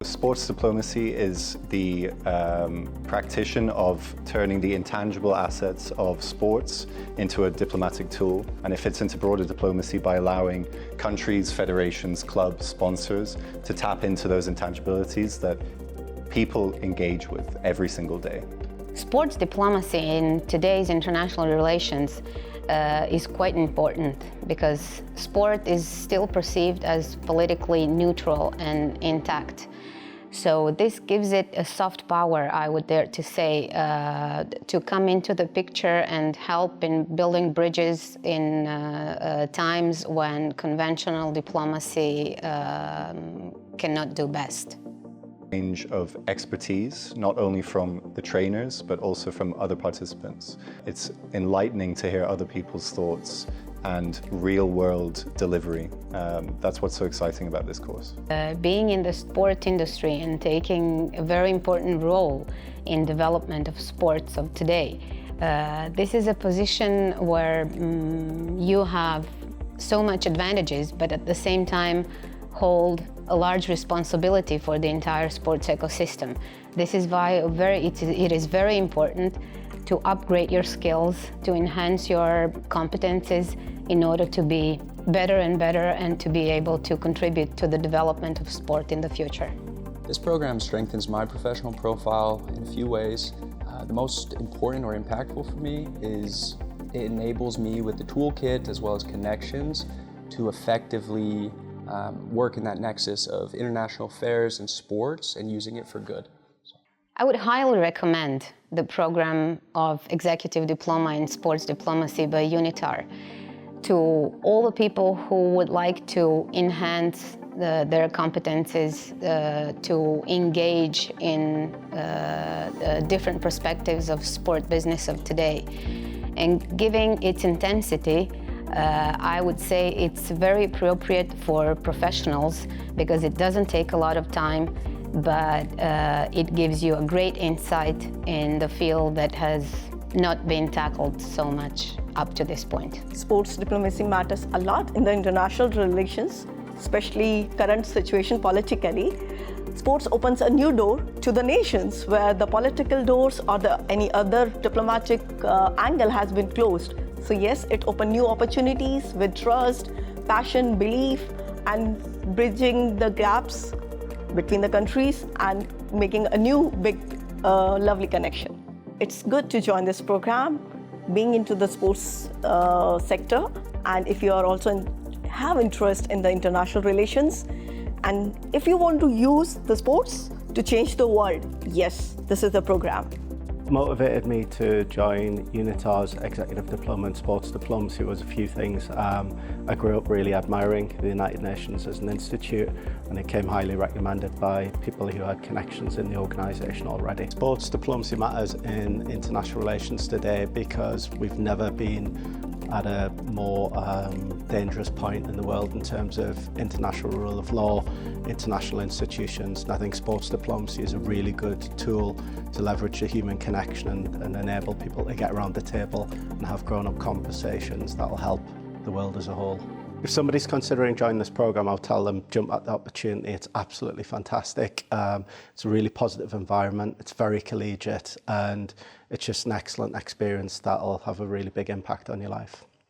Sports diplomacy is the practice of turning the intangible assets of sports into a diplomatic tool, and it fits into broader diplomacy by allowing countries, federations, clubs, sponsors to tap into those intangibilities that people engage with every single day. Sports diplomacy in today's international relations is quite important because sport is still perceived as politically neutral and intact. So this gives it a soft power, I would dare to say, to come into the picture and help in building bridges in times when conventional diplomacy cannot do best. Range of expertise, not only from the trainers, but also from other participants. It's enlightening to hear other people's thoughts and real-world delivery. That's what's so exciting about this course. Being in the sport industry and taking a very important role in development of sports of today, this is a position where you have so much advantages, but at the same time hold a large responsibility for the entire sports ecosystem. This is why it is very important to upgrade your skills, to enhance your competences in order to be better and better and to be able to contribute to the development of sport in the future. This program strengthens my professional profile in a few ways. The most important or impactful for me is it enables me with the toolkit as well as connections to effectively work in that nexus of international affairs and sports and using it for good. I would highly recommend the program of Executive Diploma in Sports Diplomacy by UNITAR to all the people who would like to enhance their competences, to engage in different perspectives of sport business of today. And giving its intensity, I would say it's very appropriate for professionals because it doesn't take a lot of time, but it gives you a great insight in the field that has not been tackled so much up to this point. Sports diplomacy matters a lot in the international relations, especially current situation politically. Sports opens a new door to the nations where the political doors or any other diplomatic angle has been closed. So yes, it opened new opportunities with trust, passion, belief, and bridging the gaps between the countries and making a new big, lovely connection. It's good to join this program, being into the sports sector, and if you are also have interest in the international relations, and if you want to use the sports to change the world, yes, this is the program. Motivated me to join UNITAR's Executive Diploma in Sports Diplomacy was a few things. I grew up really admiring the United Nations as an institute, and it came highly recommended by people who had connections in the organisation already. Sports diplomacy matters in international relations today because we've never been at a more dangerous point in the world in terms of international rule of law, international institutions, and I think sports diplomacy is a really good tool to leverage the human connection and enable people to get around the table and have grown-up conversations that will help the world as a whole. If somebody's considering joining this program, I'll tell them jump at the opportunity. It's absolutely fantastic. It's a really positive environment. It's very collegiate, and it's just an excellent experience that'll have a really big impact on your life.